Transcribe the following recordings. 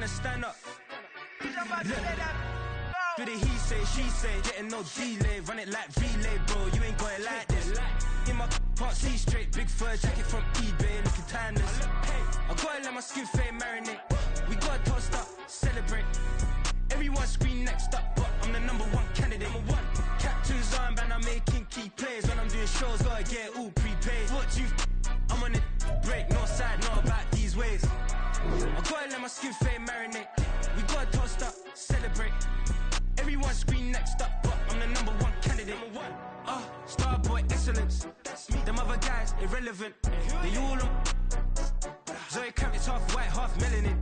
man and stand up. Do the he say, she say, getting no delay, run it like relay, bro, you ain't got it like this. In my can't see straight, big fur jacket from eBay, looking timeless. I gotta let my skin fade marinate. We gotta toast up, celebrate. Everyone scream next up, but I'm the #1 candidate. Captain's armband, I'm making key plays. When I'm doing shows, gotta get it all prepaid. What you I'm on it break, no side, not about these ways. I gotta let my skin fade marinate. We gotta toast up, celebrate. Everyone scream next up, but I'm the #1 candidate. Starboy excellence. Them other guys irrelevant. They all on. Zoe Kravitz half white, half melanin.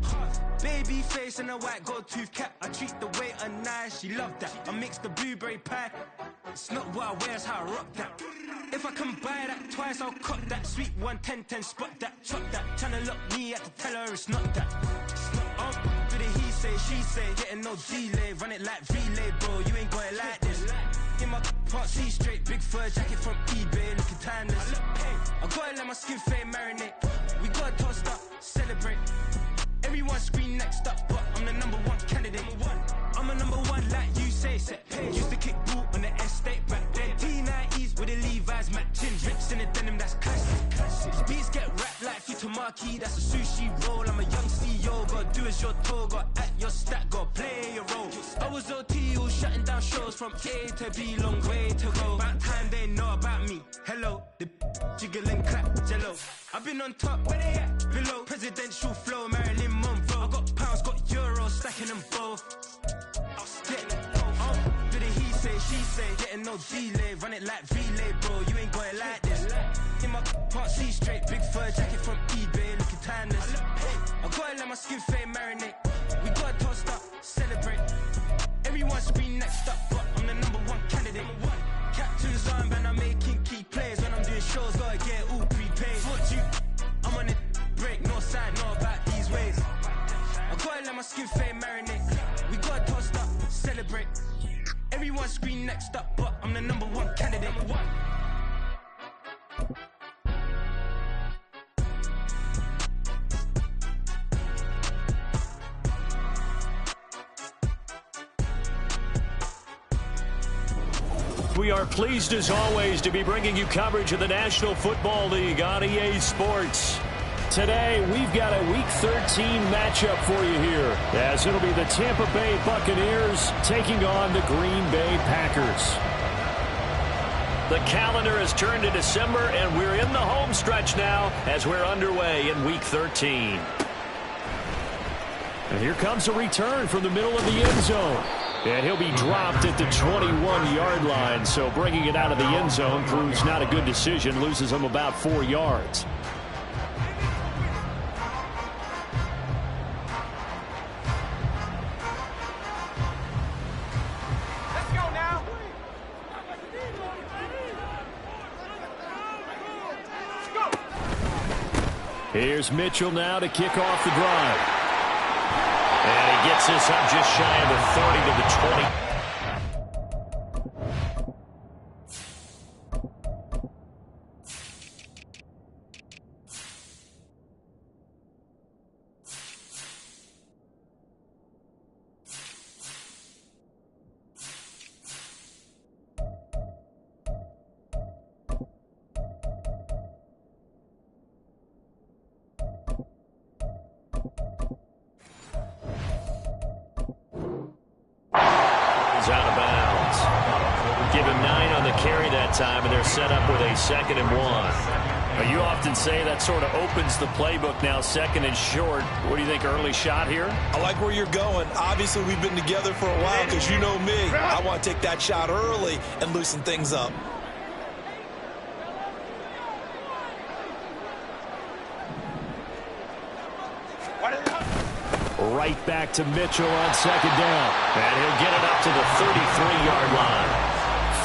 Baby face and a white gold tooth cap. I treat the waiter nice, she love that. I mix the blueberry pie. It's not what I wear, it's how I rock that. If I can buy that twice, I'll cut that. Sweet 110, spot that, chop that. Tryna lock me, I have to tell her it's not that. Do the he say, she say, getting no delay, run it like relay, bro, you ain't got it like this. In my can't see straight, big fur jacket from eBay, looking timeless. I gotta let my skin fade marinate. We gotta toast up, celebrate. Everyone scream next up, but I'm the #1 candidate. I'm a #1 like you say, set page. Used to kick ball on the estate back then. T90s with the Levi's matching. Rips in the denim, that's classic. These beats get wrapped like Futamaki, that's a sushi roll. I'm a young CEO, gotta do as you're told. Gotta act your stat, gotta play your role. I was OT, all shutting down shows from A to B, long way to go. About time they know about me. Hello, the jiggle and clap, jello. I've been on top, where they at? Below, presidential flow, Marilyn Monroe. I got pounds, got euros, stacking them both. Do the he say, she say, getting no delay, run it like relay, bro, you ain't got it like this. In my can't see straight, big fur jacket from eBay, looking timeless. I gotta let my skin fade marinate. We gotta toast up, celebrate. Everyone scream next up, but I'm the #1 candidate. Captain's armband, I'm making key plays. When I'm doing shows, gotta get it all prepaid. What you I'm on it break, no side, not about these ways. I gotta let my skin fade marinate. We gotta toast up, celebrate. Everyone scream next up, but I'm the #1 candidate. We are pleased as always to be bringing you coverage of the National Football League on EA Sports. Today, we've got a Week 13 matchup for you here, as it'll be the Tampa Bay Buccaneers taking on the Green Bay Packers. The calendar has turned to December, and we're in the home stretch now as we're underway in Week 13. And here comes a return from the middle of the end zone. And he'll be dropped at the 21-yard line, so bringing it out of the end zone proves not a good decision, loses him about 4 yards. Here's Mitchell now to kick off the drive. And he gets this up just shy of the 30 to the 20. Out of bounds. Give him 9 on the carry that time, and they're set up with a 2nd and 1. You often say that sort of opens the playbook now, 2nd and short. What do you think, early shot here? I like where you're going. Obviously, we've been together for a while because you know me. I want to take that shot early and loosen things up. Right back to Mitchell on 2nd down. And he'll get it up to the 33-yard line.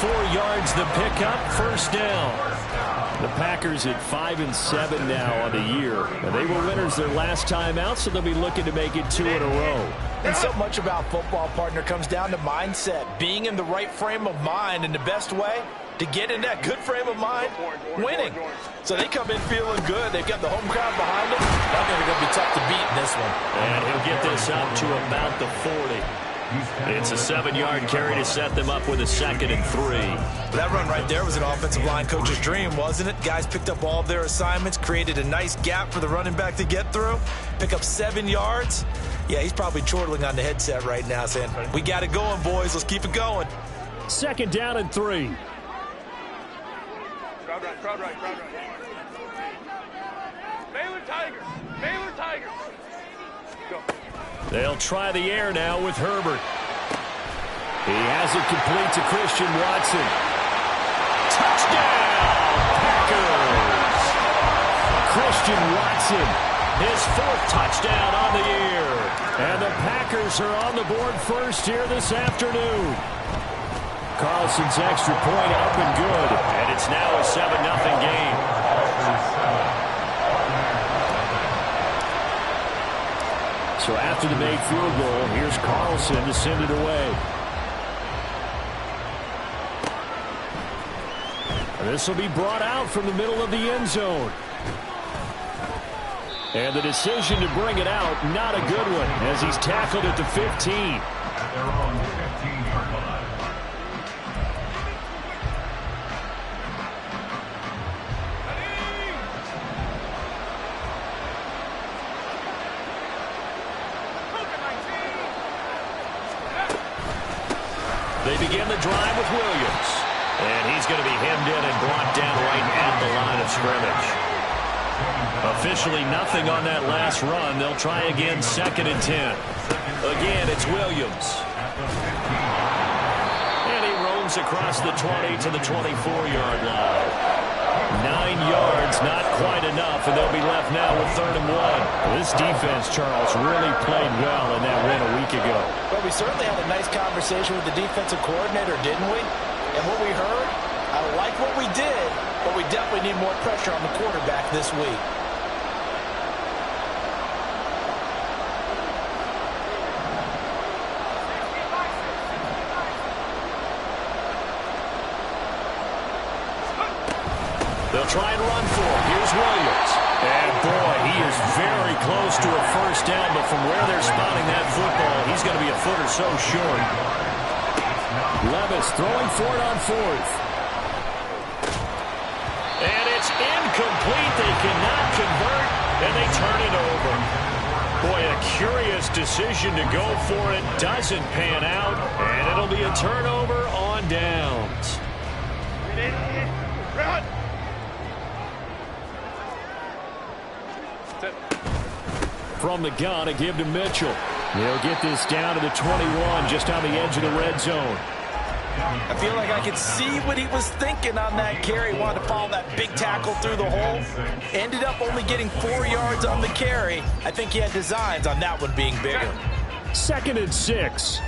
4 yards the pickup, 1st down. The Packers at 5-7 now on the year. And they were winners their last time out, so they'll be looking to make it 2 in a row. And so much about football, partner, comes down to mindset. Being in the right frame of mind, and the best way, to get in that good frame of mind, winning. So they come in feeling good. They've got the home crowd behind them. Now they're going to be tough to beat in this one. And he'll get this up to about the 40. It's a 7-yard carry to set them up with a 2nd and 3. That run right there was an offensive line coach's dream, wasn't it? Guys picked up all of their assignments, created a nice gap for the running back to get through, pick up 7 yards. Yeah, he's probably chortling on the headset right now saying, we got it going, boys. Let's keep it going. 2nd down and 3. Crowd right. Baylor Tigers. Go. They'll try the air now with Herbert. He has it complete to Christian Watson. Touchdown, Packers! Christian Watson, his 4th touchdown on the year. And the Packers are on the board first here this afternoon. Carlson's extra point up and good. And it's now a 7-0 game. So after the made field goal, here's Carlson to send it away. And this will be brought out from the middle of the end zone. And the decision to bring it out, not a good one, as he's tackled at the 15. They begin the drive with Williams. And he's going to be hemmed in and brought down right at the line of scrimmage. Officially nothing on that last run. They'll try again, 2nd and 10. Again, it's Williams. And he roams across the 20 to the 24-yard line. 9 yards, not quite enough, and they'll be left now with 3rd and 1. This defense, Charles, really played well in that win a week ago. Well, we certainly had a nice conversation with the defensive coordinator, didn't we? And what we heard, I like what we did, but we definitely need more pressure on the quarterback this week. They'll try and run for him. Here's Williams. And, boy, he is very close to a first down, but from where they're spotting that football, he's going to be a foot or so short. Levis throwing for it on 4th. And it's incomplete. They cannot convert, and they turn it over. Boy, a curious decision to go for it. Doesn't pan out, and it'll be a turnover on downs. Run! From the gun, a give to Mitchell. They'll get this down to the 21, just on the edge of the red zone. I feel like I could see what he was thinking on that carry. He wanted to follow that big tackle through the hole. Ended up only getting 4 yards on the carry. I think he had designs on that one being bigger. 2nd and 6.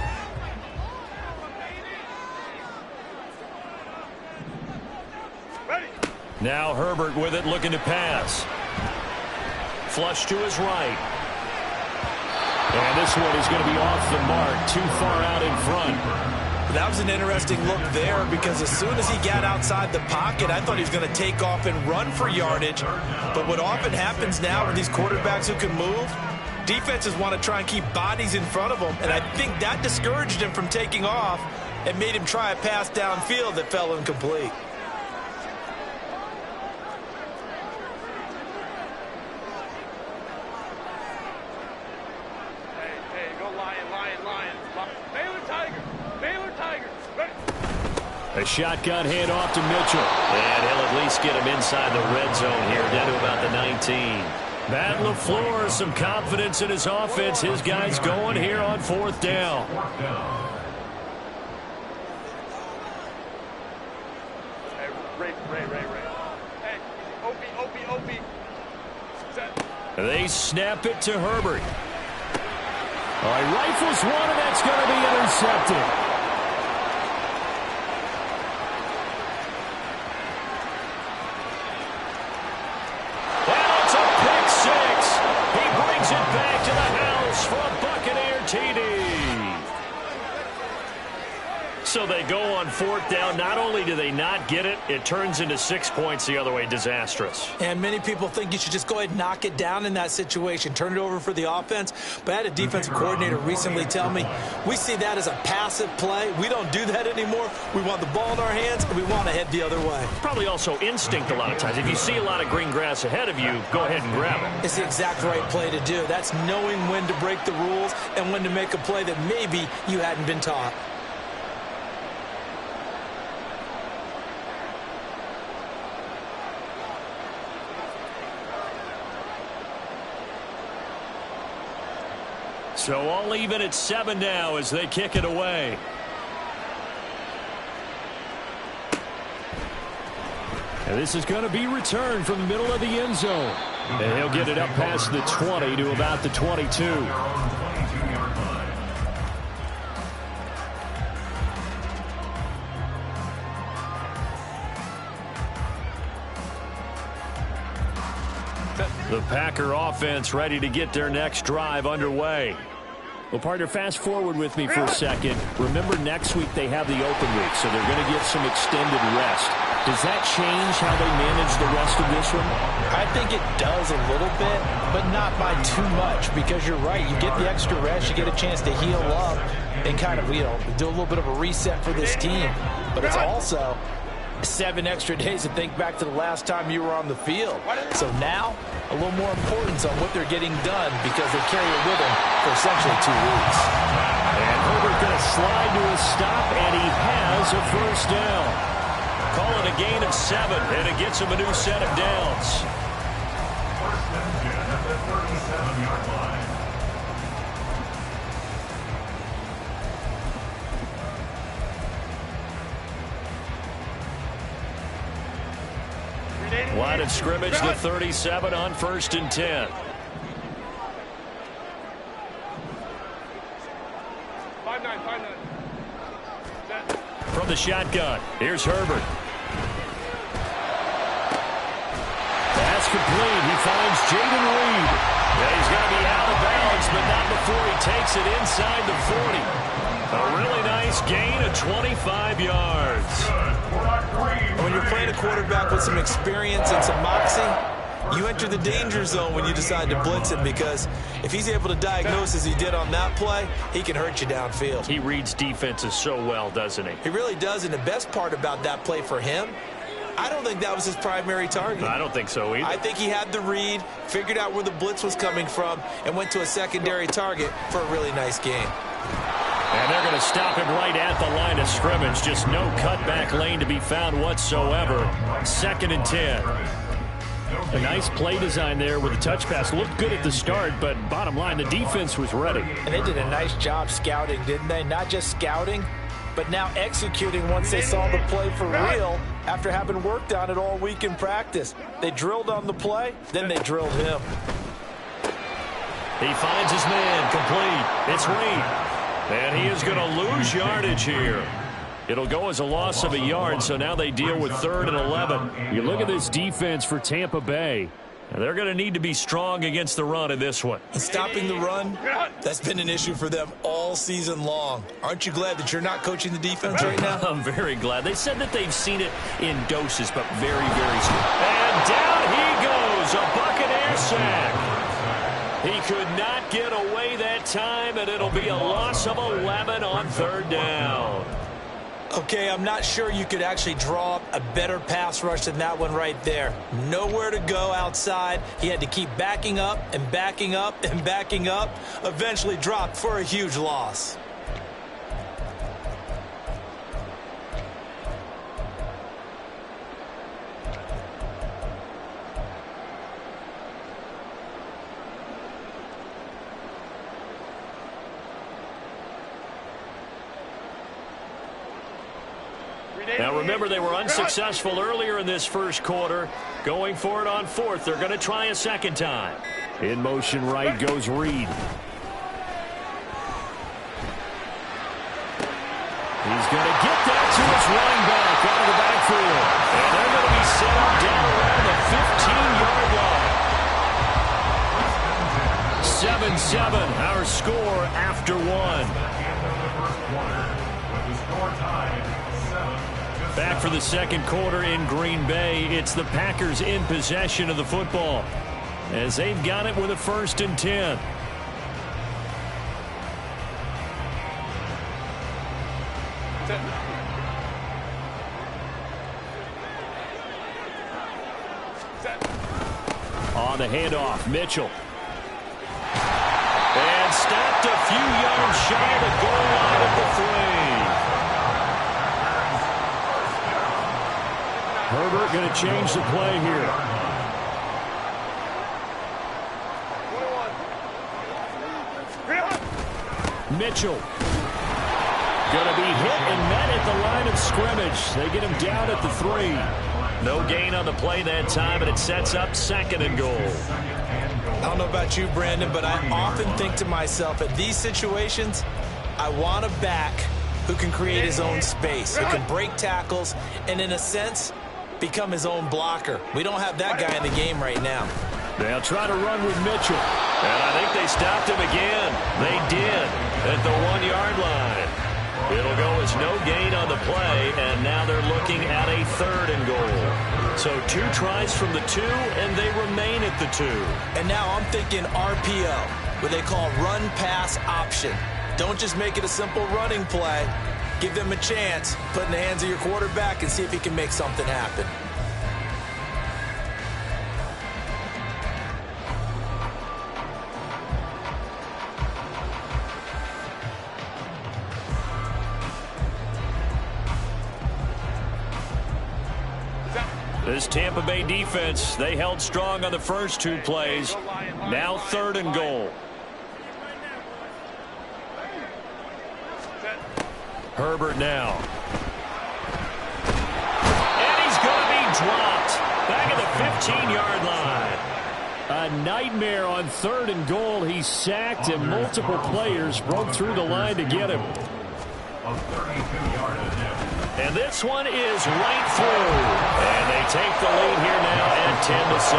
Ready. Now Herbert with it, looking to pass. Flush to his right. And this one is going to be off the mark, too far out in front. That was an interesting look there because as soon as he got outside the pocket, I thought he was going to take off and run for yardage. But what often happens now with these quarterbacks who can move, defenses want to try and keep bodies in front of them. And I think that discouraged him from taking off and made him try a pass downfield that fell incomplete. A shotgun handoff to Mitchell. And he'll at least get him inside the red zone here, down to about the 19. Matt LaFleur, some confidence in his offense. His guys going here on 4th down. Hey, Ray. Hey, Opie. Set. They snap it to Herbert. All right, rifles one, and that's going to be intercepted. Back to the house for a Buccaneer TD. So they go on 4th down. Not only do they not get it, it turns into 6 points the other way. Disastrous. And many people think you should just go ahead and knock it down in that situation. Turn it over for the offense. But I had a defensive coordinator recently tell me, we see that as a passive play. We don't do that anymore. We want the ball in our hands, and we want to head the other way. Probably also instinct a lot of times. If you see a lot of green grass ahead of you, go ahead and grab it. It's the exact right play to do. That's knowing when to break the rules and when to make a play that maybe you hadn't been taught. So all even at 7 now as they kick it away. And this is going to be returned from the middle of the end zone. And he'll get it up past the 20 to about the 22. The Packer offense ready to get their next drive underway. Well, partner, fast forward with me for a second. Remember, next week they have the open week, so they're going to get some extended rest. Does that change how they manage the rest of this one? I think it does a little bit, but not by too much, because you're right. You get the extra rest, you get a chance to heal up and kind of, do a little bit of a reset for this team. But it's also 7 extra days to think back to the last time you were on the field. So now, a little more importance on what they're getting done because they carry it with them for essentially 2 weeks. And Herbert going to slide to a stop, and he has a first down. Call it a gain of 7, and it gets him a new set of downs. First and 10 at the 37-yard line. Line of scrimmage, the 37 on 1st and 10. 5-9. From the shotgun, here's Herbert. Pass complete. He finds Jayden Reed. Yeah, he's going to be out of bounds, but not before he takes it inside the 40. A really nice gain of 25 yards. When you're playing a quarterback with some experience and some moxie, you enter the danger zone when you decide to blitz him, because if he's able to diagnose as he did on that play, he can hurt you downfield. He reads defenses so well, doesn't he? He really does, and the best part about that play for him, I don't think that was his primary target. I don't think so either. I think he had the read, figured out where the blitz was coming from, and went to a secondary target for a really nice game. And they're going to stop him right at the line of scrimmage. Just no cutback lane to be found whatsoever. 2nd and 10. A nice play design there with a touch pass. Looked good at the start, but bottom line, the defense was ready. And they did a nice job scouting, didn't they? Not just scouting, but now executing once they saw the play for real after having worked on it all week in practice. They drilled on the play, then they drilled him. He finds his man complete. It's Reed. And he is going to lose yardage here. It'll go as a loss of a yard, so now they deal with 3rd and 11. You look at this defense for Tampa Bay, and they're going to need to be strong against the run in this one. And stopping the run, that's been an issue for them all season long. Aren't you glad that you're not coaching the defense right now? I'm very glad. They said that they've seen it in doses, but very, very slow. And down he goes, a Buccaneer sack. He could not get away that time, and it'll be a loss of 11 on 3rd down. Okay, I'm not sure you could actually draw up a better pass rush than that one right there. Nowhere to go outside. He had to keep backing up and backing up and backing up. Eventually dropped for a huge loss. Now remember, they were unsuccessful earlier in this first quarter. Going for it on 4th. They're going to try a second time. In motion right goes Reed. He's going to get that to his running back out of the backfield. And they're going to be set up down around the 15-yard line. 7-7, our score after 1. With the score tied Back for the second quarter in Green Bay. It's the Packers in possession of the football as they've got it with a 1st and 10. On the handoff, Mitchell. And stopped a few yards shy of the goal line at the 3. Herbert going to change the play here. Mitchell. Going to be hit and met at the line of scrimmage. They get him down at the 3. No gain on the play that time, and it sets up 2nd and goal. I don't know about you, Brandon, but I often think to myself, at these situations, I want a back who can create his own space, who can break tackles, and in a sense, become his own blocker. We don't have that guy in the game right now. They'll try to run with Mitchell. And I think they stopped him again. They did at the 1-yard line. It'll go as no gain on the play, and now they're looking at a 3rd and goal. So 2 tries from the 2, and they remain at the 2. And now I'm thinking RPO, what they call run-pass option. Don't just make it a simple running play. Give them a chance. Put in the hands of your quarterback and see if he can make something happen. This Tampa Bay defense, they held strong on the first 2 plays. Now 3rd and goal. Herbert now. And he's going to be dropped. Back at the 15-yard line. A nightmare on 3rd and goal. He's sacked, and multiple players broke through the line to get him. And this one is right through. And they take the lead here now at 10-7.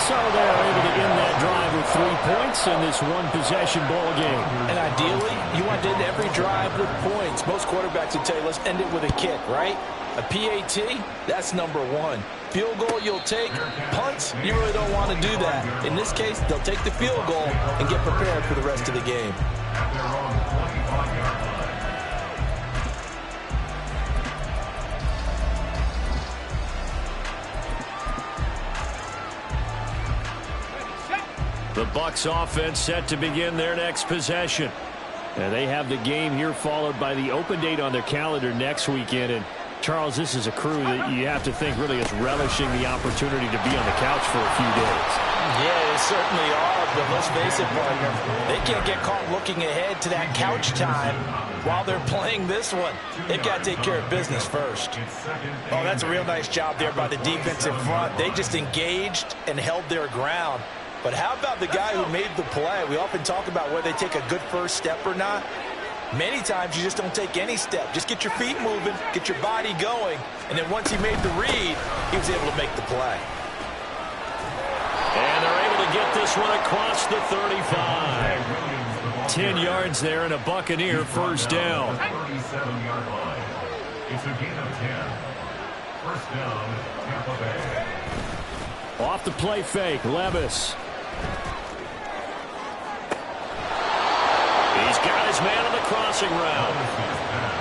So they're able to end that drive with 3 points in this one-possession ball game. And ideally, you want to end every drive with points. Most quarterbacks would tell you, let's end it with a kick, right? A PAT, that's number 1. Field goal you'll take. Punts, you really don't want to do that. In this case, they'll take the field goal and get prepared for the rest of the game. The Bucs offense set to begin their next possession. And they have the game here followed by the open date on their calendar next weekend. And Charles, this is a crew that you have to think really is relishing the opportunity to be on the couch for a few days. Yeah, they certainly are, but let's face it, partner, they can't get caught looking ahead to that couch time while they're playing this one. They've got to take care of business first. Oh, that's a real nice job there by the defense in front. They just engaged and held their ground. But how about the guy who made the play? We often talk about whether they take a good first step or not. Many times you just don't take any step. Just get your feet moving, get your body going, and then once he made the read, he was able to make the play. And they're able to get this one across the 35. 10 yards there and a Buccaneer first down. 37-yard line. It's a gain of 10. First down, Tampa Bay. Off the play fake, Levis. He's got his man on the crossing route.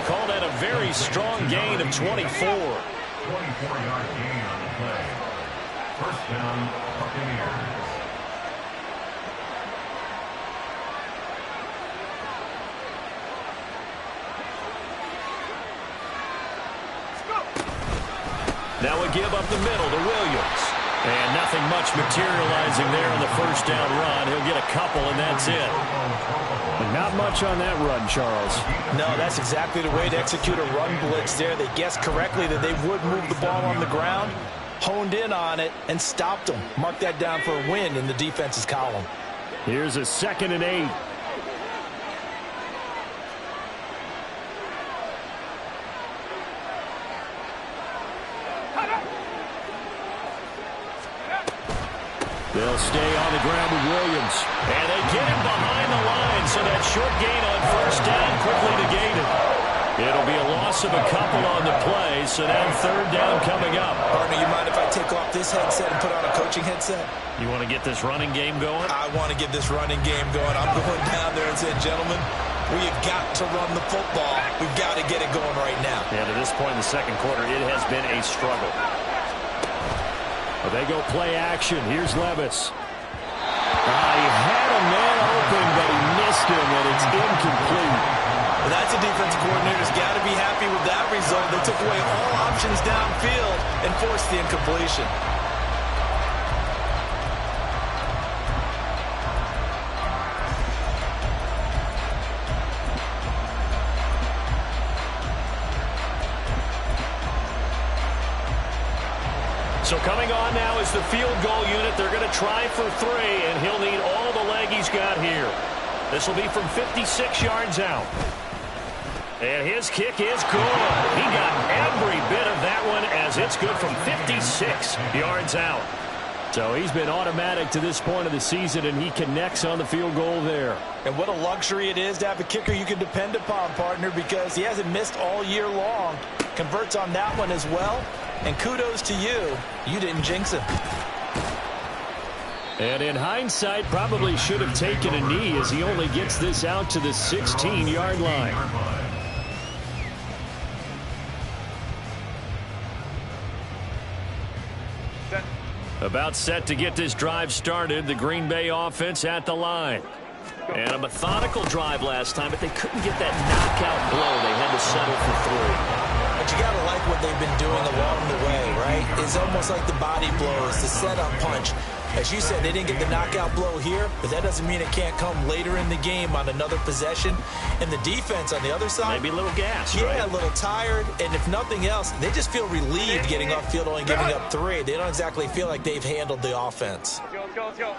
Called that a very strong gain of 24. 24-yard gain on the play. First down, Buccaneers. Now we give up the middle to Williams. And nothing much materializing there on the first down run. He'll get a couple, and that's it. And not much on that run, Charles. No, that's exactly the way to execute a run blitz there. They guessed correctly that they would move the ball on the ground, honed in on it, and stopped them. Mark that down for a win in the defense's column. Here's a 2nd and 8. They'll stay on the ground with Williams. And they get him behind the line, so that short gain on first down quickly negated. It'll be a loss of a couple on the play, so now third down coming up. Partner, you mind if I take off this headset and put on a coaching headset? You want to get this running game going? I want to get this running game going. I'm going down there and saying, gentlemen, we have got to run the football. We've got to get it going right now. Yeah, to this point in the second quarter, it has been a struggle. Well, they go play action. Here's Levis. He had a man open, but he missed him, and it's incomplete. Well, that's a defense coordinator's got to be happy with that result. They took away all options downfield and forced the incompletion. So coming on now is the field goal unit. They're going to try for 3, and he'll need all the leg he's got here. This will be from 56 yards out. And his kick is good. He got every bit of that one as it's good from 56 yards out. So he's been automatic to this point of the season, and he connects on the field goal there. And what a luxury it is to have a kicker you can depend upon, partner, because he hasn't missed all year long. Converts on that one as well. And kudos to you. You didn't jinx him. And in hindsight, probably should have taken a knee as he only gets this out to the 16-yard line. About set to get this drive started. The Green Bay offense at the line. And a methodical drive last time, but they couldn't get that knockout blow. They had to settle for 3. But you got to like what they've been doing along the way, right? It's almost like the body blows, the setup punch. As you said, they didn't get the knockout blow here, but that doesn't mean it can't come later in the game on another possession. And the defense on the other side, maybe a little gas, yeah, right? A little tired. And if nothing else, they just feel relieved getting off field only giving up 3. They don't exactly feel like they've handled the offense. Let's go.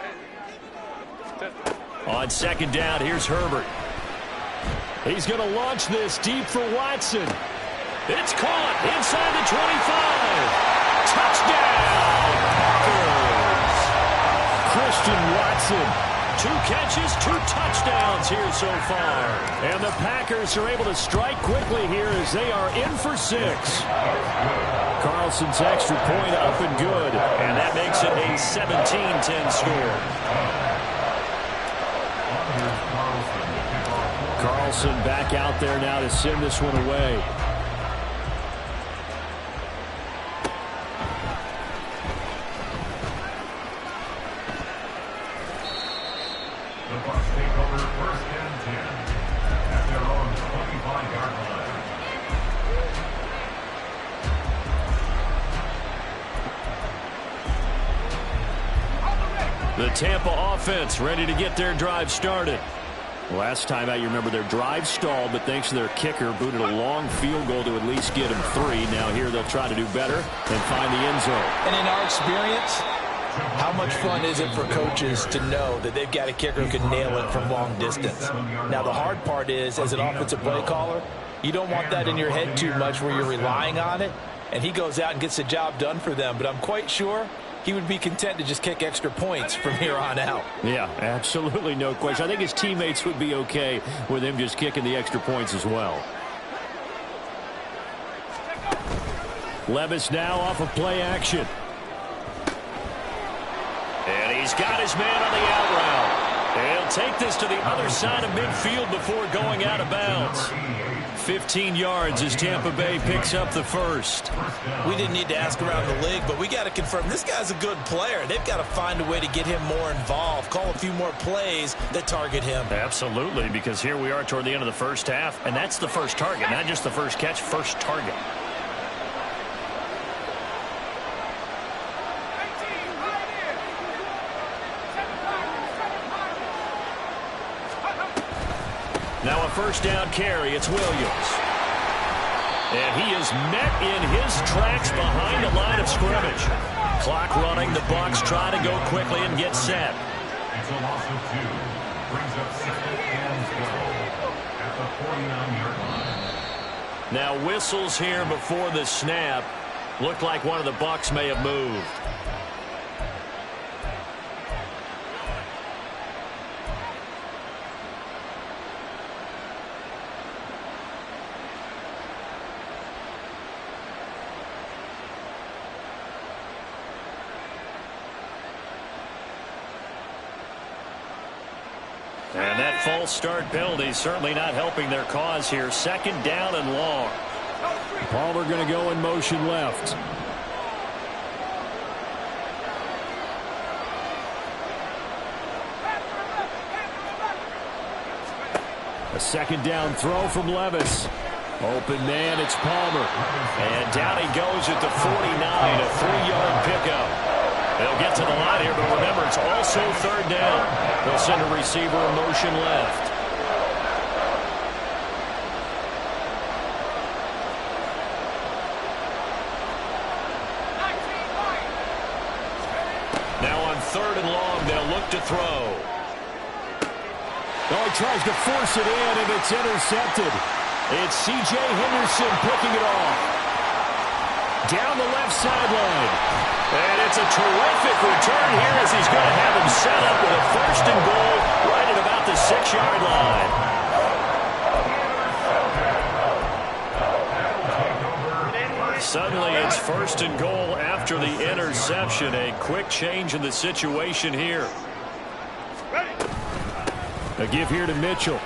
On second down, here's Herbert. He's going to launch this deep for Watson. It's caught inside the 25. Touchdown, Packers. Christian Watson. 2 catches, 2 touchdowns here so far. And the Packers are able to strike quickly here as they are in for 6. Carlson's extra point up and good. And that makes it a 17-10 score. Carlson back out there now to send this one away. The Tampa offense ready to get their drive started. Last time out, you remember their drive stalled, but thanks to their kicker, booted a long field goal to at least get them 3. Now here they'll try to do better and find the end zone. And in our experience, how much fun is it for coaches to know that they've got a kicker who can nail it from long distance? Now, the hard part is, as an offensive play caller, you don't want that in your head too much where you're relying on it, and he goes out and gets the job done for them. But I'm quite sure he would be content to just kick extra points from here on out. Yeah, absolutely no question. I think his teammates would be okay with him just kicking the extra points as well. Levis now off of play action. And he's got his man on the out route. He'll take this to the other side of midfield before going out of bounds. 15 yards as Tampa Bay picks up the first. We didn't need to ask around the league, but we got to confirm this guy's a good player. They've got to find a way to get him more involved, call a few more plays that target him. Absolutely, because here we are toward the end of the first half, and that's the first target, not just the first catch, first target. Now a first down carry. It's Williams. And he is met in his tracks behind the line of scrimmage. Clock running. The Bucs try to go quickly and get set. It's a loss of 2. Brings up 2nd and goal at the 49-yard line. Now whistles here before the snap. Looked like one of the Bucs may have moved. And that false start penalty certainly not helping their cause here. 2nd down and long. Palmer going to go in motion left. A 2nd down throw from Levis. Open man, it's Palmer. And down he goes at the 49, a 3-yard pickup. They'll get to the line here, but remember, it's also 3rd down. They'll send a receiver in motion left. Now on 3rd and long, they'll look to throw. Oh, he tries to force it in, and it's intercepted. It's C.J. Henderson picking it off. Down the left sideline. And it's a terrific return here as he's going to have him set up with a 1st and goal right at about the 6-yard line. Suddenly it's 1st and goal after the interception. A quick change in the situation here. A give here to Mitchell.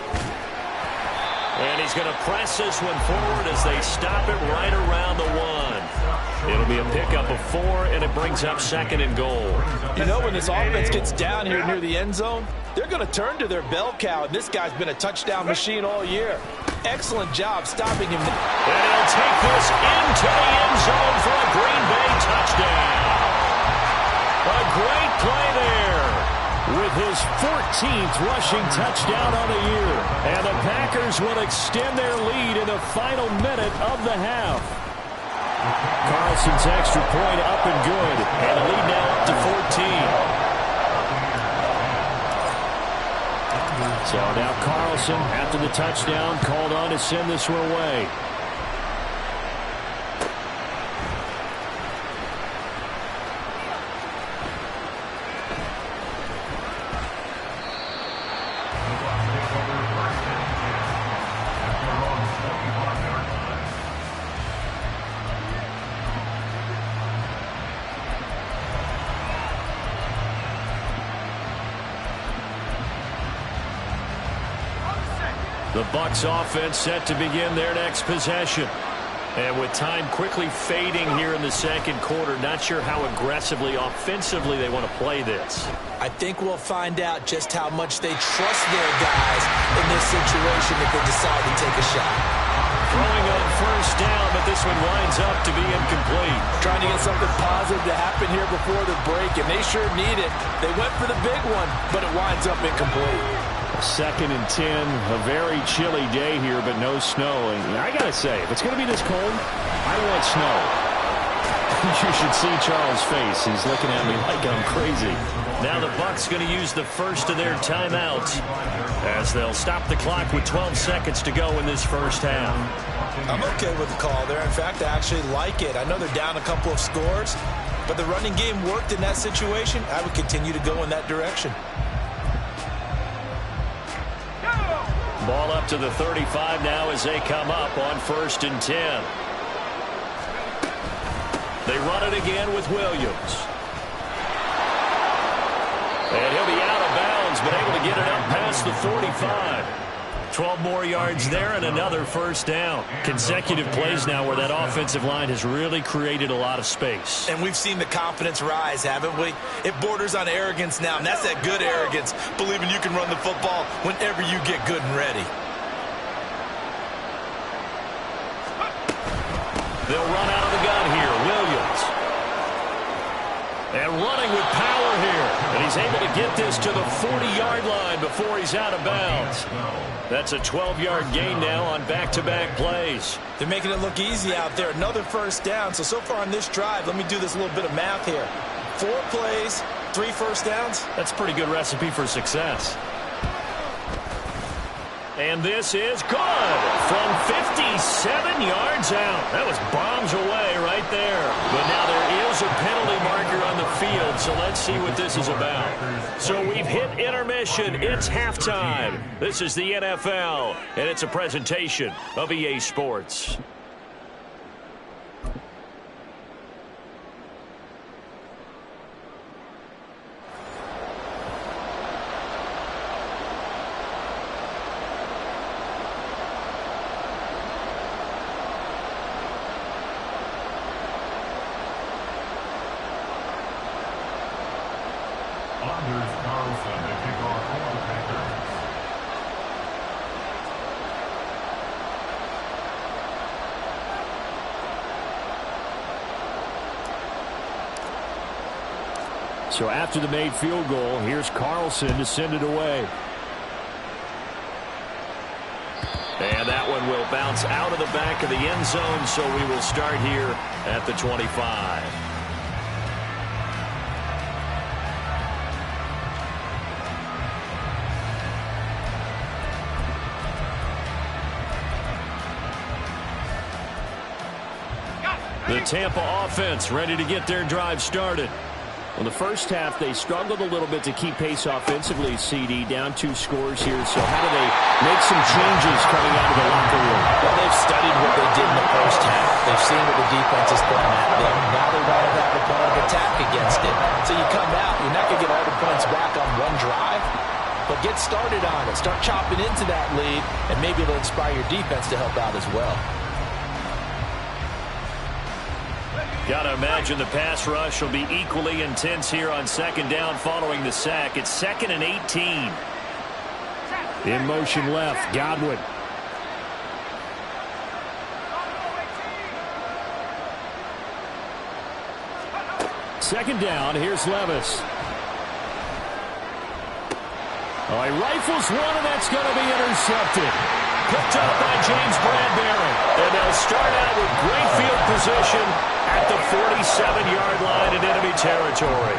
And he's going to press this one forward as they stop it right around the 1. It'll be a pickup of 4, and it brings up 2nd and goal. You know, when this offense gets down here near the end zone, they're going to turn to their bell cow, and this guy's been a touchdown machine all year. Excellent job stopping him. And he'll take this into the end zone for a Green Bay touchdown. A great play there. With his 14th rushing touchdown on the year. And the Packers will extend their lead in the final minute of the half. Carlson's extra point up and good. And the lead now up to 14. So now Carlson, after the touchdown, called on to send this one away. The Bucs offense set to begin their next possession. And with time quickly fading here in the 2nd quarter, not sure how aggressively, offensively they want to play this. I think we'll find out just how much they trust their guys in this situation if they decide to take a shot. Throwing on 1st down, but this one winds up to be incomplete. Trying to get something positive to happen here before the break, and they sure need it. They went for the big one, but it winds up incomplete. 2nd and 10, a very chilly day here, but no snow. And I got to say, if it's going to be this cold, I want snow. You should see Charles' face. He's looking at me like I'm crazy. Now the Bucs going to use the first of their timeouts as they'll stop the clock with 12 seconds to go in this 1st half. I'm okay with the call there. In fact, I actually like it. I know they're down a couple of scores, but the running game worked in that situation. I would continue to go in that direction. Ball up to the 35 now as they come up on 1st and 10. They run it again with Williams. And he'll be out of bounds, but able to get it up past the 45. 12 more yards there and another 1st down. Consecutive plays now where that offensive line has really created a lot of space. And we've seen the confidence rise, haven't we? It borders on arrogance now, and that's that good arrogance, believing you can run the football whenever you get good and ready. They'll run out of the gun here. Williams. And running with power here. And he's able to get this to the 40-yard line before he's out of bounds. That's a 12-yard gain now on back-to-back plays. They're making it look easy out there. Another 1st down. So far on this drive, let me do this little bit of math here. 4 plays, 3 1st downs. That's a pretty good recipe for success. And this is good from 57 yards out. That was bombs away right there. But now there is a penalty marker on the field, so let's see what this is about. So we've hit intermission. It's halftime. This is the NFL, and it's a presentation of EA Sports. Carlson to kick off for the Packers. So after the made field goal, here's Carlson to send it away. And that one will bounce out of the back of the end zone, so we will start here at the 25. The Tampa offense ready to get their drive started. Well, the first half, they struggled a little bit to keep pace offensively, CD, down 2 scores here. So how do they make some changes coming out of the locker room? Well, they've studied what they did in the first half. They've seen what the defense is throwing at them. Now they want to have a plan of attack against it. So you come out, you're not going to get all the points back on one drive, but get started on it. Start chopping into that lead, and maybe it'll inspire your defense to help out as well. Gotta imagine the pass rush will be equally intense here on second down following the sack. It's 2nd and 18. In motion left, Godwin. Second down, here's Levis. Oh, he rifles one, and that's going to be intercepted. Picked up by James Bradbury. And they'll start out with great field position at the 47-yard line in enemy territory.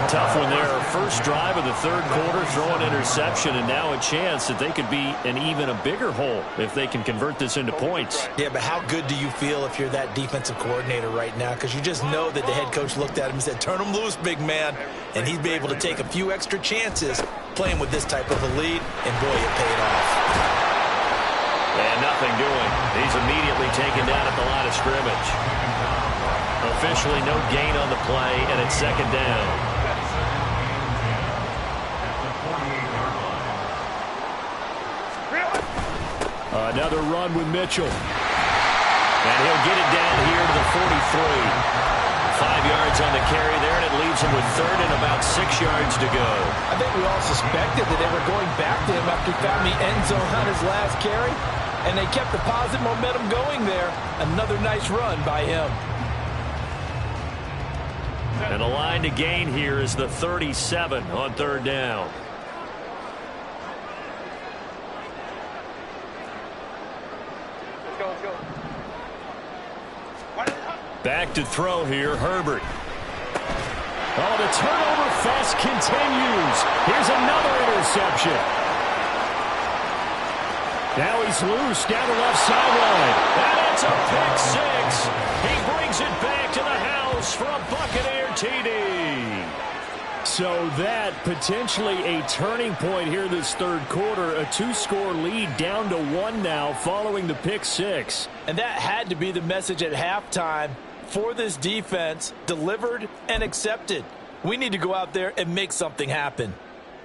Tough one there. First drive of the third quarter, throw an interception, and now a chance that they could be in even a bigger hole if they can convert this into points. Yeah, but how good do you feel if you're that defensive coordinator right now? Because you just know that the head coach looked at him and said, turn him loose, big man. And he'd be able to take a few extra chances playing with this type of a lead, and boy, it paid off. And nothing doing. He's immediately taken down at the line of scrimmage. Officially no gain on the play, and it's second down. Another run with Mitchell. And he'll get it down here to the 43. 5 yards on the carry there, and it leaves him with third and about 6 yards to go. I think we all suspected that they were going back to him after he found the end zone on his last carry, and they kept the positive momentum going there. Another nice run by him. And the line to gain here is the 37 on third down. Let's go, let's go. Back to throw here, Herbert. Oh, the turnover fest continues. Here's another interception. Now he's loose down the left sideline. And it's a pick six. He brings it back to the house for a Buccaneer TD. So that potentially a turning point here this third quarter. A 2-score lead down to 1 now following the pick six. And that had to be the message at halftime for this defense, delivered and accepted. We need to go out there and make something happen.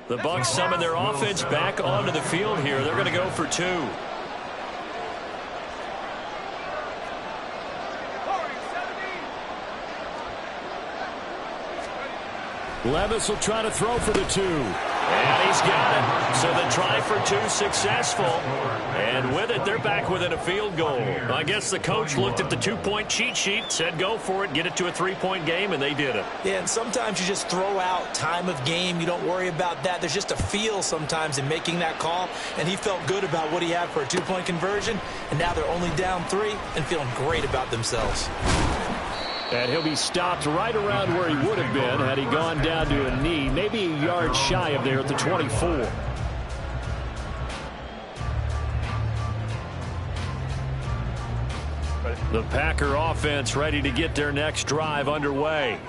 The Bucs summon their offense back onto the field here. They're going to go for 2. Levis will try to throw for the 2. And he's got it. So the try for 2 successful. And with it, they're back within a field goal. I guess the coach looked at the 2-point cheat sheet, said go for it, get it to a 3-point game, and they did it. Yeah, and sometimes you just throw out time of game. You don't worry about that. There's just a feel sometimes in making that call, and he felt good about what he had for a 2-point conversion, and now they're only down 3 and feeling great about themselves. And he'll be stopped right around where he would have been had he gone down to a knee, maybe a yard shy of there at the 24. The Packer offense ready to get their next drive underway.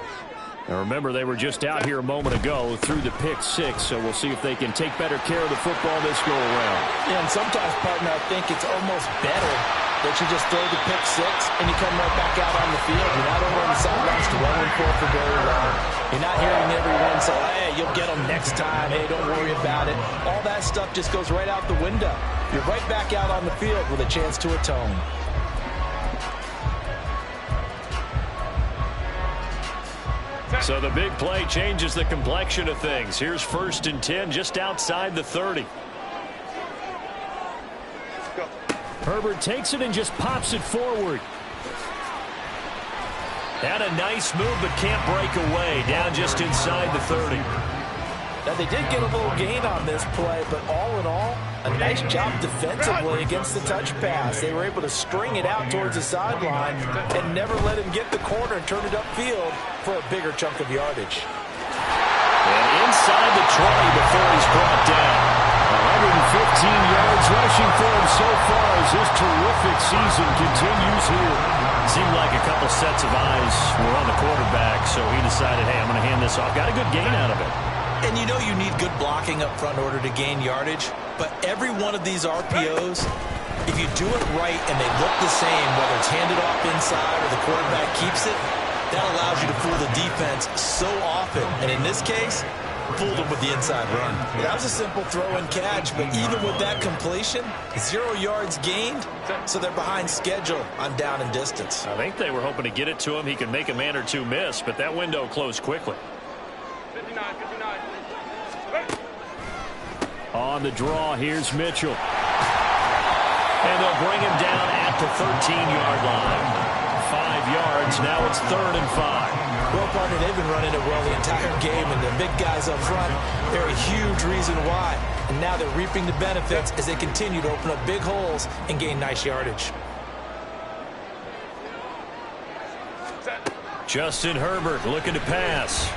Now remember, they were just out here a moment ago through the pick six, so we'll see if they can take better care of the football this go around. Yeah, and sometimes, partner, I think it's almost better that you just throw the pick six and you come right back out on the field. You're not over on the sidelines dwelling for very long. You're not hearing everyone say, hey, you'll get them next time. Hey, don't worry about it. All that stuff just goes right out the window. You're right back out on the field with a chance to atone. So the big play changes the complexion of things. Here's 1st and 10 just outside the 30. Herbert takes it and just pops it forward. Had a nice move but can't break away. Down just inside the 30. Now, they did get a little gain on this play, but all in all, a nice job defensively against the touch pass. They were able to string it out towards the sideline and never let him get the corner and turn it upfield for a bigger chunk of yardage. And inside the 20 before he's brought down. 115 yards rushing for him so far as his terrific season continues here. Seemed like a couple sets of eyes were on the quarterback, so he decided, hey, I'm going to hand this off. Got a good gain out of it. And you know you need good blocking up front in order to gain yardage, but every one of these RPOs, if you do it right and they look the same, whether it's handed off inside or the quarterback keeps it, that allows you to fool the defense so often. And in this case, fooled them with the inside run. That was a simple throw and catch, but even with that completion, 0 yards gained, so they're behind schedule on down and distance. I think they were hoping to get it to him. He could make a man or two miss, but that window closed quickly. 59. On the draw, here's Mitchell. And they'll bring him down at the 13-yard line. 5 yards, now it's 3rd and 5. Well, partner, they've been running it well the entire game, and the big guys up front, they're a huge reason why. And now they're reaping the benefits as they continue to open up big holes and gain nice yardage. Justin Herbert looking to pass.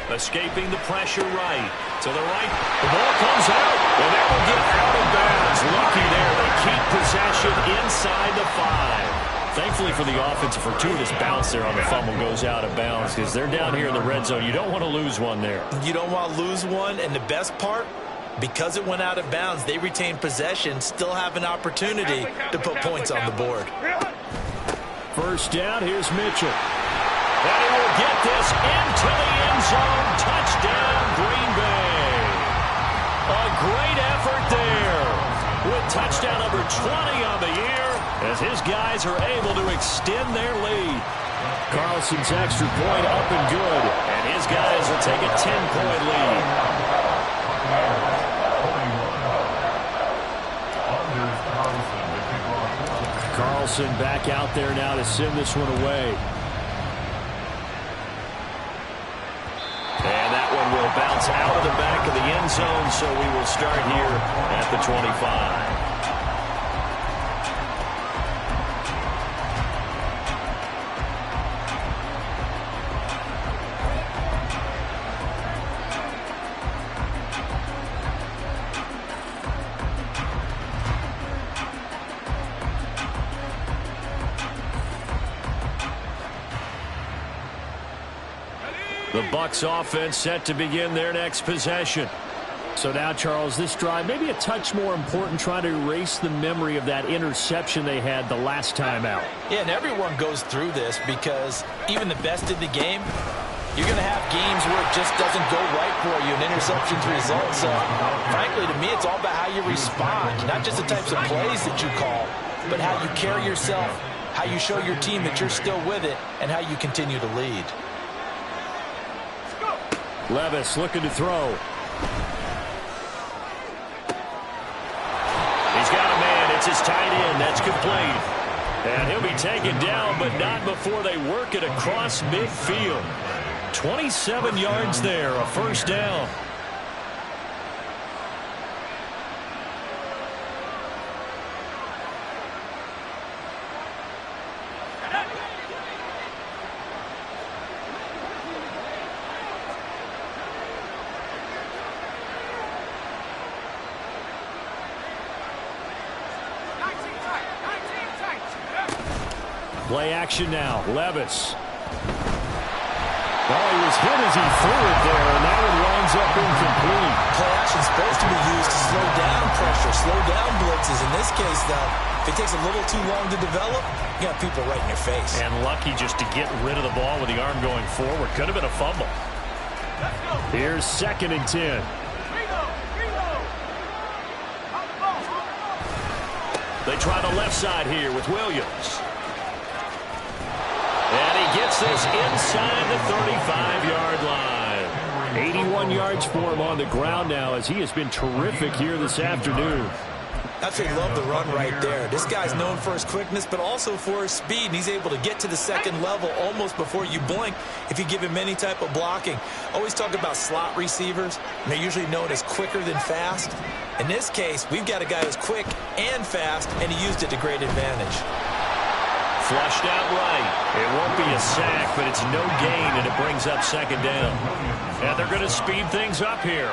Escaping the pressure right. To the right. The ball comes out. And that will get out of bounds. Lucky there. They keep possession inside the 5. Thankfully for the offense, a fortuitous bounce there on the fumble goes out of bounds because they're down here in the red zone. You don't want to lose one there. You don't want to lose one. And the best part, because it went out of bounds, they retain possession, still have an opportunity to put points on the board. 1st down. Here's Mitchell. And he will get this into the end zone. Touchdown, Green Bay. A great effort there with touchdown number 20 on the year as his guys are able to extend their lead. Carlson's extra point up and good, and his guys will take a 10-point lead. Carlson back out there now to send this one away. And that one will bounce out of the back of the end zone, so we will start here at the 25. The Bucs offense set to begin their next possession. So now, Charles, this drive maybe a touch more important, trying to erase the memory of that interception they had the last time out. Yeah, and everyone goes through this because even the best in the game, you're going to have games where it just doesn't go right for you and interceptions result. So, frankly, to me, it's all about how you respond, not just the types of plays that you call, but how you carry yourself, how you show your team that you're still with it, and how you continue to lead. Levis looking to throw. He's got a man. It's his tight end. That's complete. And he'll be taken down, but not before they work it across midfield. 27 yards there, a 1st down. Play action now. Levis. Well, he was hit as he threw it there, and that one winds up incomplete. Play action is supposed to be used to slow down pressure, slow down blitzes. In this case, though, if it takes a little too long to develop, you got people right in your face. And lucky just to get rid of the ball with the arm going forward. Could have been a fumble. Here's 2nd and 10. They try the left side here with Williams. And he gets gets this inside the 35-yard line. 81 yards for him on the ground now, as he has been terrific here this afternoon. Absolutely love the run right there. This guy's known for his quickness, but also for his speed. And he's able to get to the second level almost before you blink if you give him any type of blocking. Always talk about slot receivers, and they're usually known as quicker than fast. In this case, we've got a guy who's quick and fast, and he used it to great advantage. Flushed out right. It won't be a sack, but it's no gain, and it brings up second down. And they're going to speed things up here.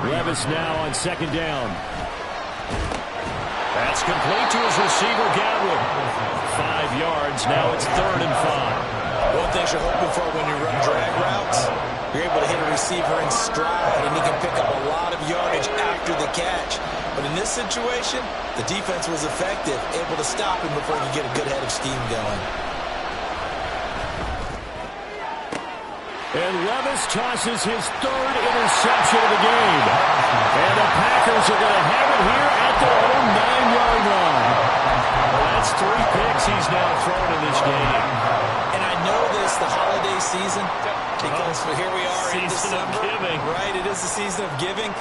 Levis now on second down. That's complete to his receiver, Godwin. 5 yards. Now it's 3rd and 5. One thing you're hoping for when you run drag routes, you're able to hit a receiver in stride, and he can pick up a lot of yardage after the catch. But in this situation, the defense was effective, able to stop him before he could get a good head of steam going. And Levis tosses his 3rd interception of the game. And the Packers are going to have it here at their own 9-yard line. Well, that's 3 picks he's now thrown in this game. And I know this, the holiday season, because here we are in Season of December. giving. Right, it is the season of giving.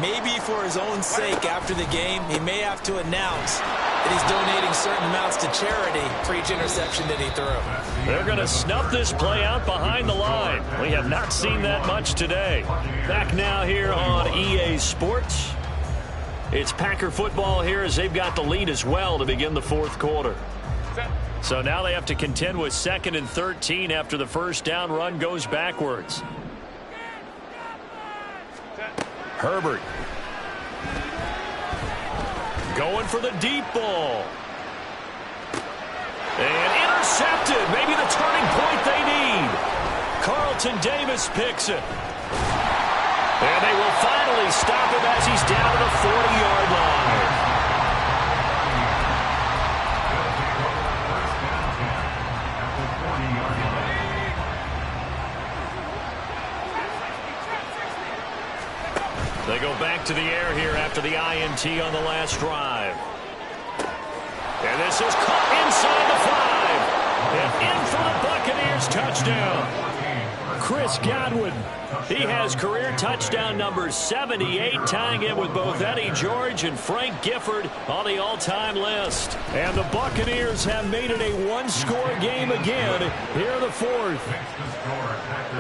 Maybe for his own sake after the game, he may have to announce that he's donating certain amounts to charity for each interception that he threw. They're going to snuff this play out behind the line. We have not seen that much today. Back now here on EA Sports. It's Packer football here as they've got the lead as well to begin the 4th quarter. So now they have to contend with 2nd and 13 after the first down run goes backwards. Herbert. Going for the deep ball. And intercepted. Maybe the turning point they need. Carlton Davis picks it. And they will finally stop him as he's down to the 40-yard line. They go back to the air here after the INT on the last drive. And this is caught inside the 5. And in for the Buccaneers touchdown. Chris Godwin. He has career touchdown number 78, tying it with both Eddie George and Frank Gifford on the all-time list. And the Buccaneers have made it a one-score game again here in the 4th.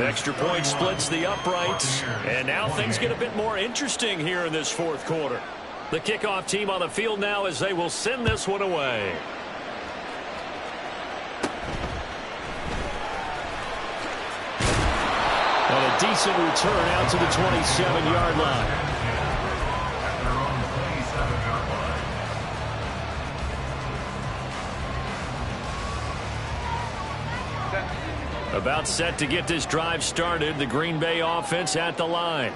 Extra point splits the uprights, and now things get a bit more interesting here in this 4th quarter. The kickoff team on the field now as they will send this one away. And a decent return out to the 27-yard line. About set to get this drive started, the Green Bay offense at the line.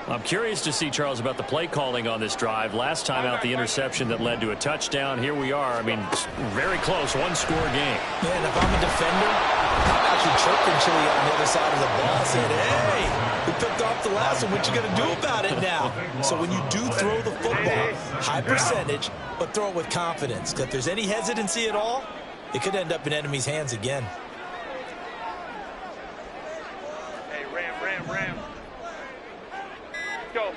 I'm curious to see, Charles, about the play calling on this drive. Last time out, the interception that led to a touchdown. Here we are. I mean, very close, one-score game. Yeah, and if I'm a defender, I'm actually chirping Chili on the other side of the ball, saying, hey, we picked off the last one. What you going to do about it now? So when you do throw the football, high percentage, but throw it with confidence. Because if there's any hesitancy at all, it could end up in enemy's hands again. Ram. Go.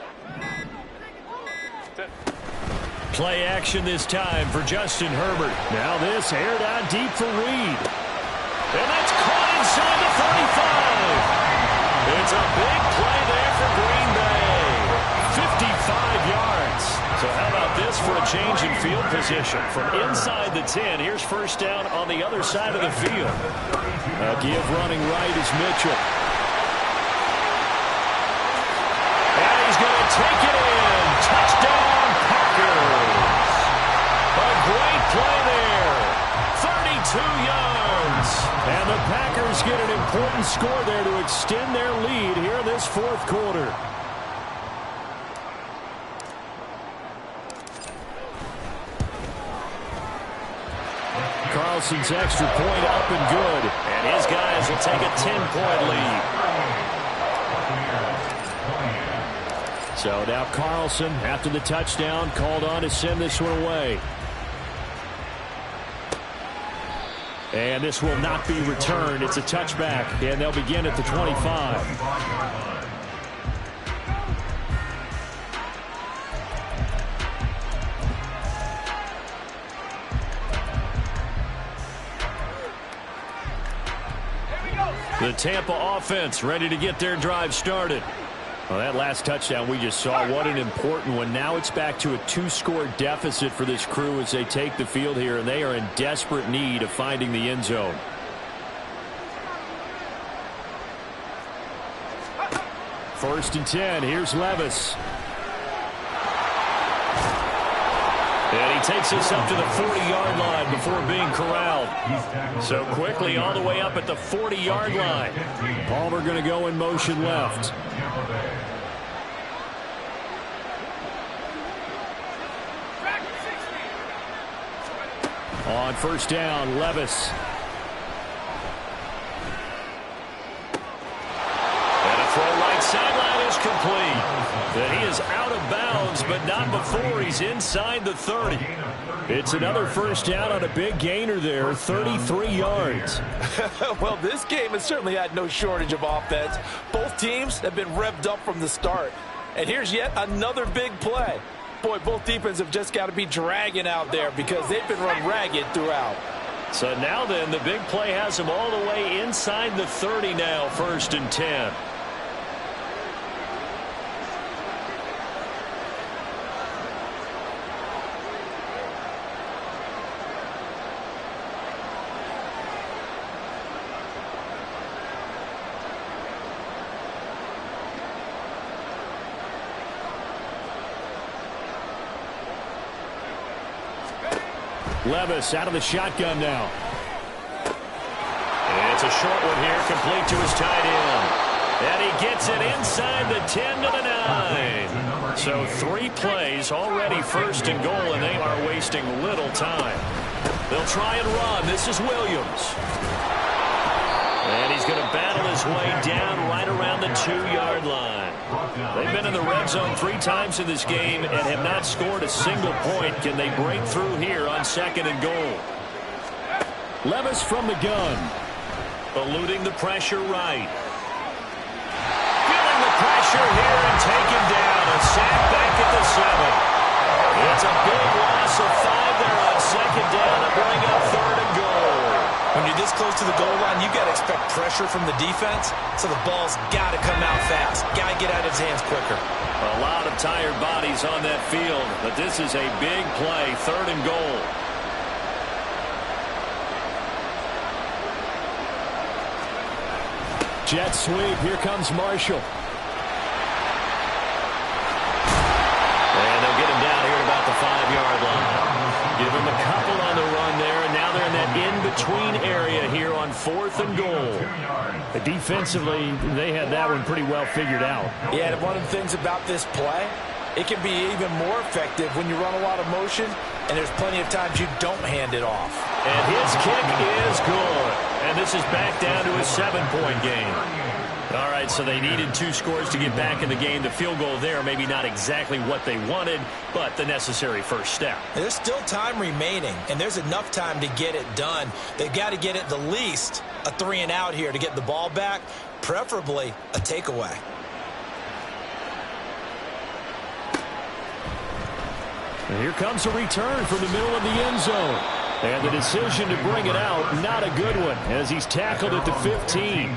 Play action this time for Justin Herbert. Now this aired out deep for Reed. And that's caught inside the 35. It's a big play there for Green Bay. 55 yards. So how about this for a change in field position? From inside the 10, here's first down on the other side of the field. A give running right is Mitchell. And he's going to take it in. Touchdown, Packers. A great play there. 32 yards. And the Packers get an important score there to extend their lead here in this 4th quarter. Carlson's extra point up and good. And his guys will take a 10-point lead. So now Carlson, after the touchdown, called on to send this one away. And this will not be returned. It's a touchback, and they'll begin at the 25. The Tampa offense ready to get their drive started. Well, that last touchdown we just saw, what an important one. Now it's back to a 2-score deficit for this crew as they take the field here, and they are in desperate need of finding the end zone. First and 10. Here's Levis. And he takes us up to the 40-yard line before being corralled. So quickly all the way up at the 40-yard line. Palmer going to go in motion left. On first down, Levis. And a throw right sideline is complete. And he is out of bounds, but not before he's inside the 30. It's another first down on a big gainer there, 33 yards. Well, this game has certainly had no shortage of offense. Both teams have been revved up from the start. And here's yet another big play. Boy, both defenses have just got to be dragging out there because they've been run ragged throughout. So now then, the big play has them all the way inside the 30 now, first and 10. Levis out of the shotgun now. And it's a short one here, complete to his tight end. And he gets it inside the 10 to the 9. So 3 plays already first and goal, and they are wasting little time. They'll try and run. This is Williams. And he's going to battle his way down right around the 2-yard line. They've been in the red zone 3 times in this game and have not scored a single point. Can they break through here on second and goal? Levis from the gun. Eluding the pressure right. Feeling the pressure here and taken down. A sack back at the 7. It's a big loss of 5 there on second down to bring up third and goal. When you're this close to the goal line, you've got to expect pressure from the defense, so the ball's got to come out fast. Got to get out of his hands quicker. A lot of tired bodies on that field, but this is a big play, third and goal. Jet sweep, here comes Marshall. And they'll get him down here at about the 5-yard line. Give him a couple on the run there, and now they're in that in-between area here on fourth and goal. Defensively, they had that one pretty well figured out. Yeah, and one of the things about this play, it can be even more effective when you run a lot of motion, and there's plenty of times you don't hand it off. And his kick is good. And this is back down to a 7-point game. All right, so they needed 2 scores to get back in the game. The field goal there, maybe not exactly what they wanted, but the necessary first step. There's still time remaining, and there's enough time to get it done. They've got to get at the least a 3-and-out here to get the ball back, preferably a takeaway. And here comes a return from the middle of the end zone. And the decision to bring it out, not a good one, as he's tackled at the 15.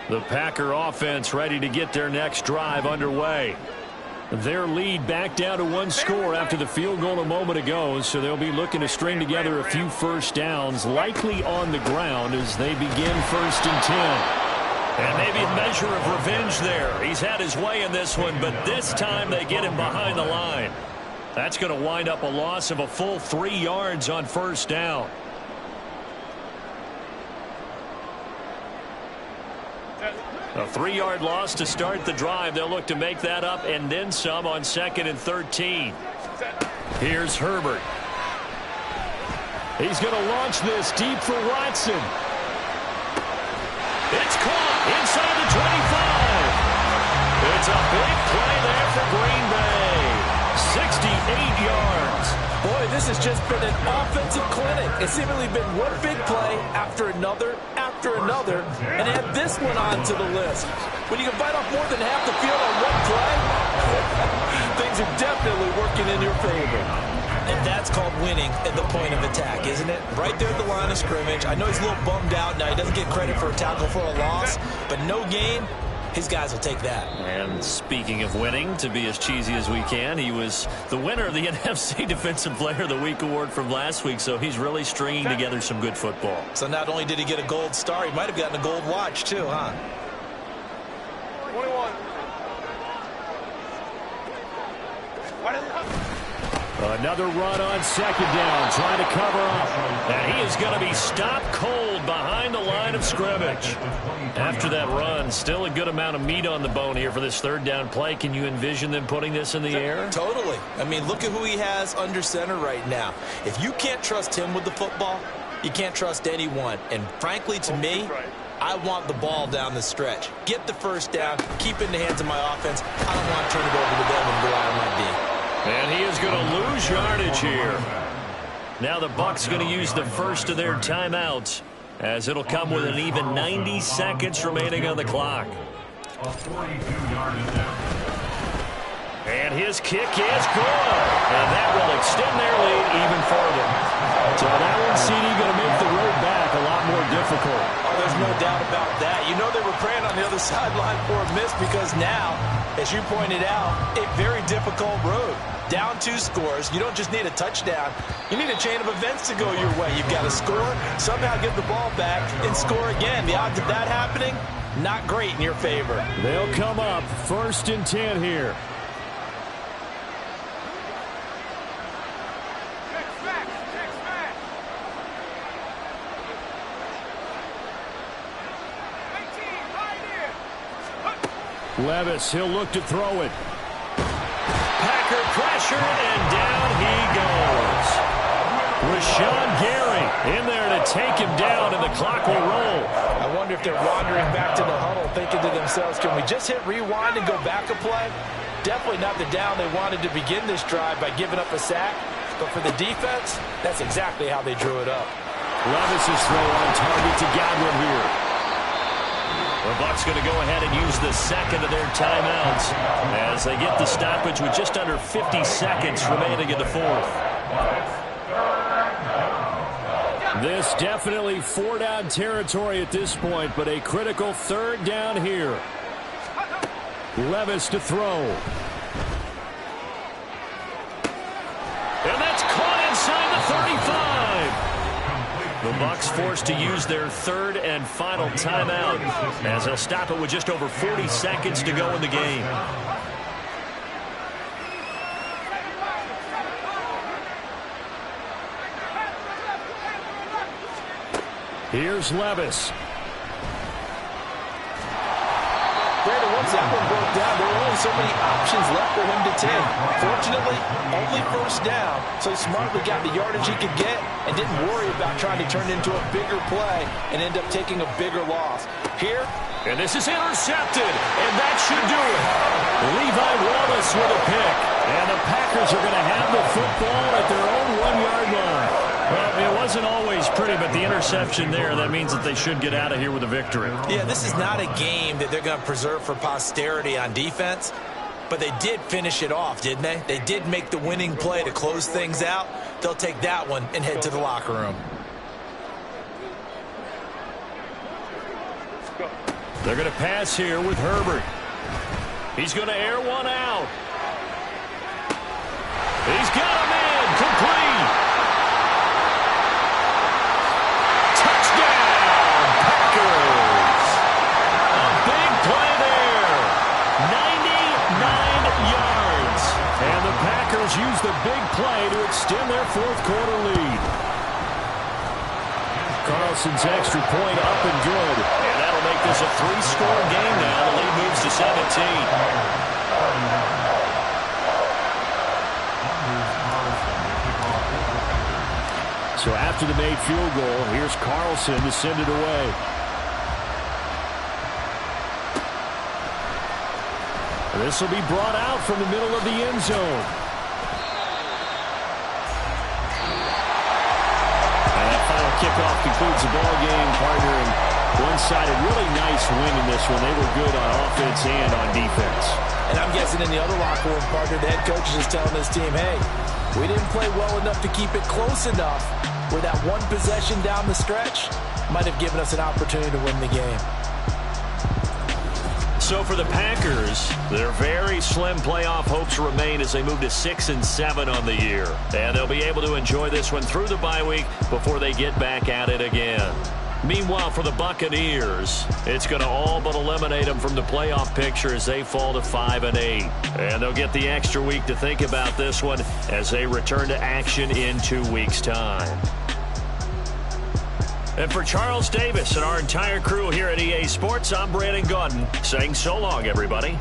The Packer offense ready to get their next drive underway. Their lead back down to 1 score after the field goal a moment ago, so they'll be looking to string together a few first downs, likely on the ground as they begin first and 10. And maybe a measure of revenge there. He's had his way in this one, but this time they get him behind the line. That's going to wind up a loss of a full 3 yards on first down. A 3-yard loss to start the drive. They'll look to make that up and then some on second and 13. Here's Herbert. He's going to launch this deep for Watson. It's caught inside the 25. It's a big play there for Green Bay. 68 yards. Boy, this has just been an offensive clinic. It's seemingly been one big play after another, and add this one onto the list. When you can bite off more than half the field on one play, things are definitely working in your favor. And that's called winning at the point of attack, isn't it? Right there at the line of scrimmage. I know he's a little bummed out now. He doesn't get credit for a tackle for a loss, but no gain. His guys will take that. And speaking of winning, to be as cheesy as we can, he was the winner of the NFC Defensive Player of the Week award from last week, so he's really stringing together some good football. So not only did he get a gold star, he might have gotten a gold watch too, huh? 21. Another run on second down, trying to cover up. And he is going to be stopped cold behind the line of scrimmage. After that run, still a good amount of meat on the bone here for this third down play. Can you envision them putting this in the air? Totally. I mean, look at who he has under center right now. If you can't trust him with the football, you can't trust anyone. And frankly, to me, I want the ball down the stretch. Get the first down, keep it in the hands of my offense. I don't want to turn it over to them and go out on my D. And he is going to lose yardage here. Now the Bucs going to use the first of their timeouts, as it'll come with an even 90 seconds remaining on the clock. A 42-yard attempt. And his kick is good. And that will extend their lead even further. So that one, CD, going to make the road back a lot more difficult. Oh, there's no doubt about that. You know they were praying on the other sideline for a miss, because now, as you pointed out, a very difficult road. Down 2 scores. You don't just need a touchdown. You need a chain of events to go your way. You've got to score, somehow get the ball back, and score again. The odds of that happening, not great in your favor. They'll come up 1st and 10 here. Levis, he'll look to throw it. Packer pressure, and down he goes. Rashawn Gary in there to take him down, and the clock will roll. I wonder if they're wandering back to the huddle, thinking to themselves, can we just hit rewind and go back a play? Definitely not the down they wanted to begin this drive by giving up a sack. But for the defense, that's exactly how they drew it up. Levis's throw on target to Godwin here. The Bucs going to go ahead and use the second of their timeouts as they get the stoppage with just under 50 seconds remaining in the fourth. This definitely 4-down territory at this point, but a critical 3rd down here. Levis to throw. And that's caught inside the 35. The Bucs forced to use their 3rd and final timeout, as they'll stop it with just over 40 seconds to go in the game. Here's Levis. Brandon, once that one broke down, there were only so many options left for him to take. Fortunately, only 1st down, so he smartly got the yardage he could get and didn't worry about trying to turn it into a bigger play and end up taking a bigger loss. Here, and this is intercepted, and that should do it. Levi Wallace with a pick, and the Packers are going to have the football at their own 1-yard line. Well, it wasn't always pretty, but the interception there, that means that they should get out of here with a victory. Yeah, this is not a game that they're going to preserve for posterity on defense, but they did finish it off, didn't they? They did make the winning play to close things out. They'll take that one and head to the locker room. They're going to pass here with Herbert. He's going to air one out. He's got him in, complete. Packers use the big play to extend their 4th quarter lead. Carlson's extra point up and good. And that'll make this a 3-score game now. The lead moves to 17. So after the made field goal, here's Carlson to send it away. This will be brought out from the middle of the end zone. And that final kickoff concludes the ball game, partner. And one-sided, really nice win in this one. They were good on offense and on defense. And I'm guessing in the other locker room, partner, the head coach is just telling this team, hey, we didn't play well enough to keep it close enough where that one possession down the stretch might have given us an opportunity to win the game. So for the Packers, their very slim playoff hopes remain as they move to 6-7 on the year. And they'll be able to enjoy this one through the bye week before they get back at it again. Meanwhile, for the Buccaneers, it's going to all but eliminate them from the playoff picture as they fall to 5-8. And they'll get the extra week to think about this one as they return to action in 2 weeks' time. And for Charles Davis and our entire crew here at EA Sports, I'm Brandon Gaudin saying so long, everybody.